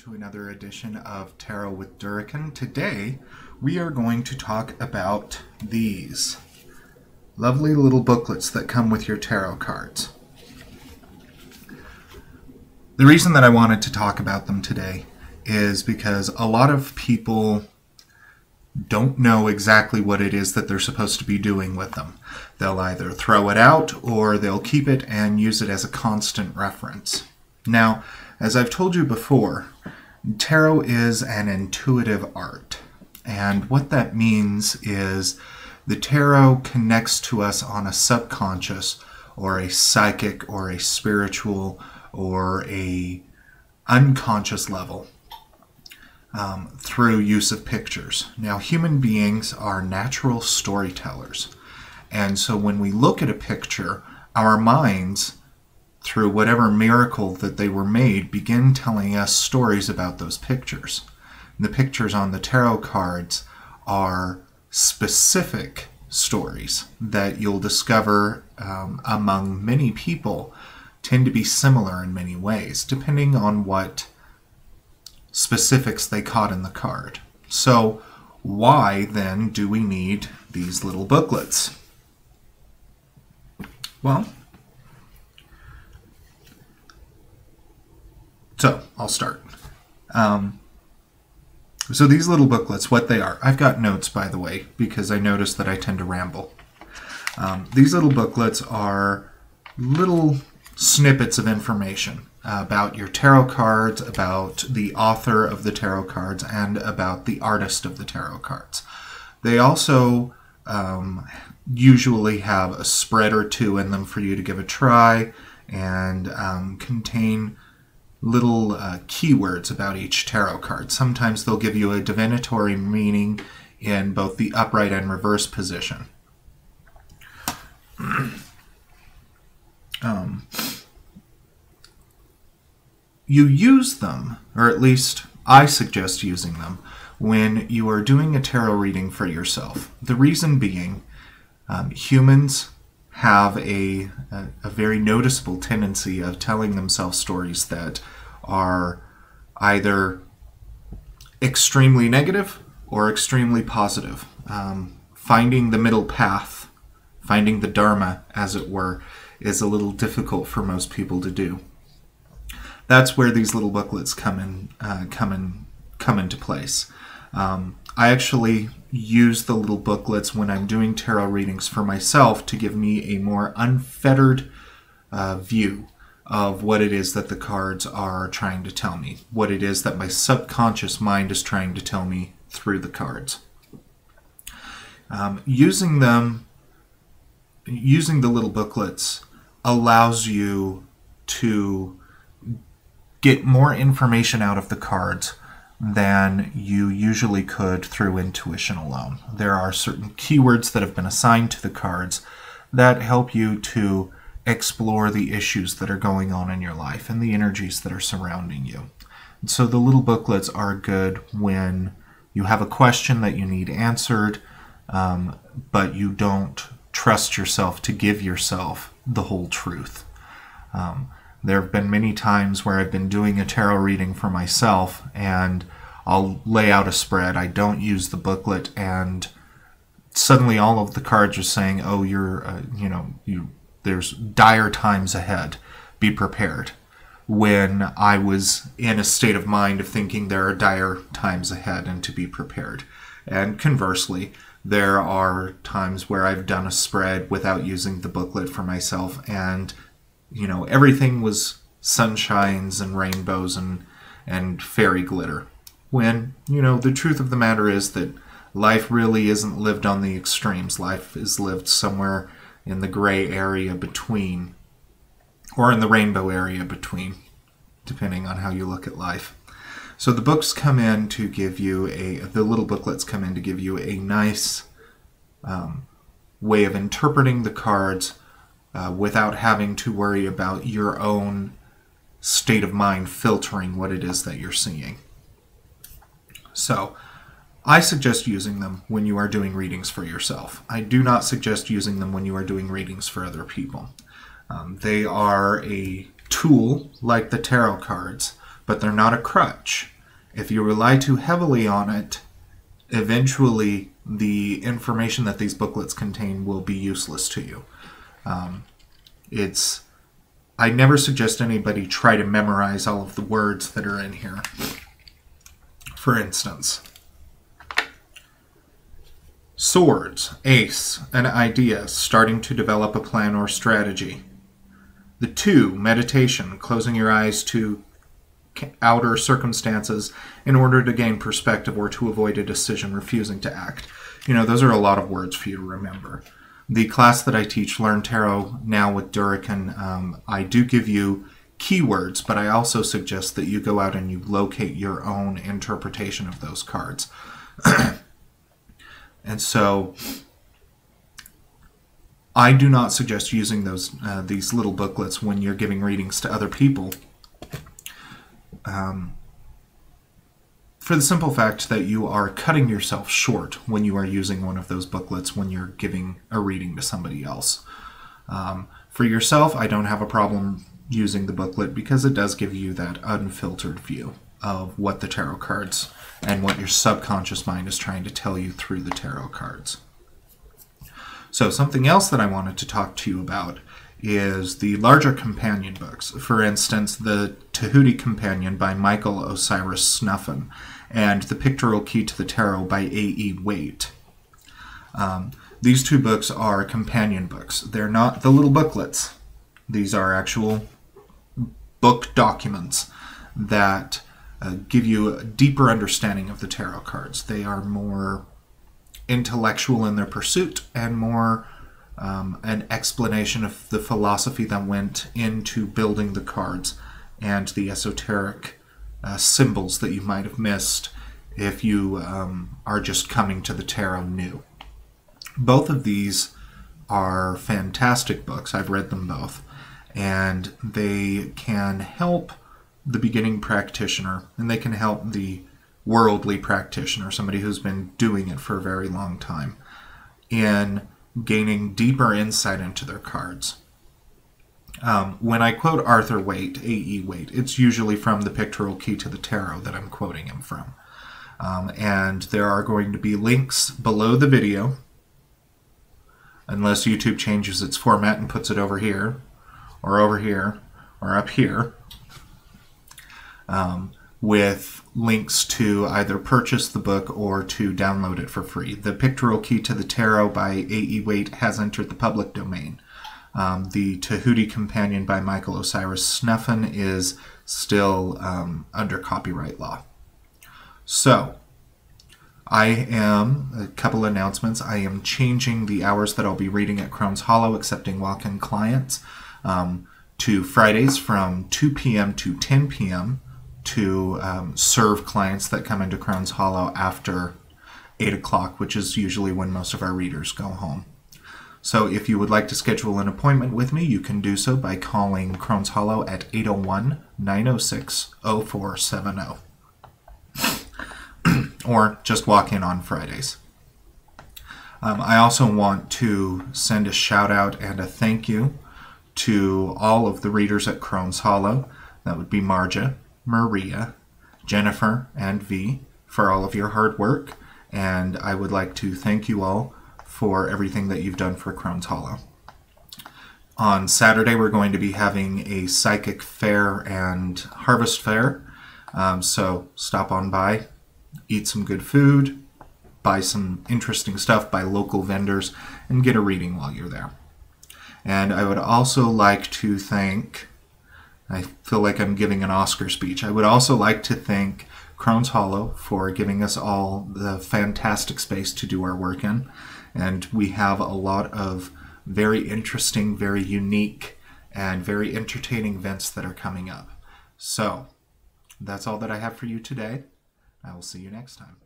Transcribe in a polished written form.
to another edition of Tarot with Durrican. Today, we are going to talk about these lovely little booklets that come with your tarot cards. The reason that I wanted to talk about them today is because a lot of people don't know exactly what it is that they're supposed to be doing with them. They'll either throw it out or they'll keep it and use it as a constant reference. Now, as I've told you before, tarot is an intuitive art. And what that means is the tarot connects to us on a subconscious or a psychic or a spiritual or a unconscious level. Through use of pictures. Now, human beings are natural storytellers. And so when we look at a picture, our minds, through whatever miracle that they were made, begin telling us stories about those pictures. And the pictures on the tarot cards are specific stories that you'll discover among many people tend to be similar in many ways, depending on what specifics they caught in the card. So why then do we need these little booklets? Well, so I'll start. So these little booklets, what they are, I've got notes, by the way, because I noticed that I tend to ramble. These little booklets are little snippets of information about your tarot cards, about the author of the tarot cards, and about the artist of the tarot cards. They also usually have a spread or two in them for you to give a try, and contain little keywords about each tarot card. Sometimes they'll give you a divinatory meaning in both the upright and reverse position. You use them, or at least I suggest using them, when you are doing a tarot reading for yourself. The reason being, humans have a very noticeable tendency of telling themselves stories that are either extremely negative or extremely positive. Finding the middle path, finding the Dharma, as it were, is a little difficult for most people to do. That's where these little booklets come into place. I actually use the little booklets when I'm doing tarot readings for myself to give me a more unfettered view of what it is that the cards are trying to tell me, what it is that my subconscious mind is trying to tell me through the cards. Using the little booklets allows you to get more information out of the cards than you usually could through intuition alone. There are certain keywords that have been assigned to the cards that help you to explore the issues that are going on in your life and the energies that are surrounding you. And so the little booklets are good when you have a question that you need answered, but you don't trust yourself to give yourself the whole truth. There have been many times where I've been doing a tarot reading for myself and I'll lay out a spread. I don't use the booklet, and suddenly all of the cards are saying, "Oh, there's dire times ahead. Be prepared." When I was in a state of mind of thinking there are dire times ahead and to be prepared. And conversely, there are times where I've done a spread without using the booklet for myself, and everything was sunshines and rainbows and fairy glitter. When, the truth of the matter is that life really isn't lived on the extremes. Life is lived somewhere in the gray area between, or in the rainbow area between, depending on how you look at life. So the books come in to give you the little booklets come in to give you a nice way of interpreting the cards without having to worry about your own state of mind filtering what it is that you're seeing. So I suggest using them when you are doing readings for yourself. I do not suggest using them when you are doing readings for other people. They are a tool like the tarot cards, but they're not a crutch. If you rely too heavily on it, eventually the information that these booklets contain will be useless to you. I never suggest anybody try to memorize all of the words that are in here. For instance, swords, ace, an idea, starting to develop a plan or strategy. The 2, meditation, closing your eyes to outer circumstances in order to gain perspective or to avoid a decision, refusing to act. Those are a lot of words for you to remember. The class that I teach, Learn Tarot Now with Durican, I do give you keywords, but I also suggest that you go out and you locate your own interpretation of those cards. And so I do not suggest using these little booklets when you're giving readings to other people, for the simple fact that you are cutting yourself short when you are using one of those booklets when you're giving a reading to somebody else. For yourself, I don't have a problem using the booklet because it does give you that unfiltered view of what the tarot cards and what your subconscious mind is trying to tell you through the tarot cards. So something else that I wanted to talk to you about is the larger companion books. For instance, the Tahuti Companion by Michael Osiris Snuffin and The Pictorial Key to the Tarot by A.E. Waite. These 2 books are companion books. They're not the little booklets. These are actual book documents that give you a deeper understanding of the tarot cards. They are more intellectual in their pursuit and more an explanation of the philosophy that went into building the cards and the esoteric symbols that you might have missed if you are just coming to the tarot new. Both of these are fantastic books. I've read them both, and they can help the beginning practitioner, and they can help the worldly practitioner, somebody who's been doing it for a very long time, in gaining deeper insight into their cards. When I quote Arthur Waite, A.E. Waite, it's usually from The Pictorial Key to the Tarot that I'm quoting him from. And there are going to be links below the video, unless YouTube changes its format and puts it over here, or up here, with links to either purchase the book or to download it for free. The Pictorial Key to the Tarot by A.E. Waite has entered the public domain. The Tahuti Companion by Michael Osiris Snuffin is still under copyright law. So, a couple announcements. I am changing the hours that I'll be reading at Crone's Hollow, accepting walk-in clients, to Fridays from 2 p.m. to 10 p.m. to serve clients that come into Crone's Hollow after 8 o'clock, which is usually when most of our readers go home. So if you would like to schedule an appointment with me, you can do so by calling Crone's Hollow at 801-906-0470. Or just walk in on Fridays. I also want to send a shout out and a thank you to all of the readers at Crone's Hollow. That would be Marja, Maria, Jennifer, and V, for all of your hard work. And I would like to thank you all for everything that you've done for Crone's Hollow. On Saturday, we're going to be having a psychic fair and harvest fair. So stop on by, eat some good food, buy some interesting stuff by local vendors, and get a reading while you're there. And I would also like to thank, I feel like I'm giving an Oscar speech, I would also like to thank Crone's Hollow for giving us all the fantastic space to do our work in. And we have a lot of very interesting, very unique, and very entertaining events that are coming up. So, that's all that I have for you today. I will see you next time.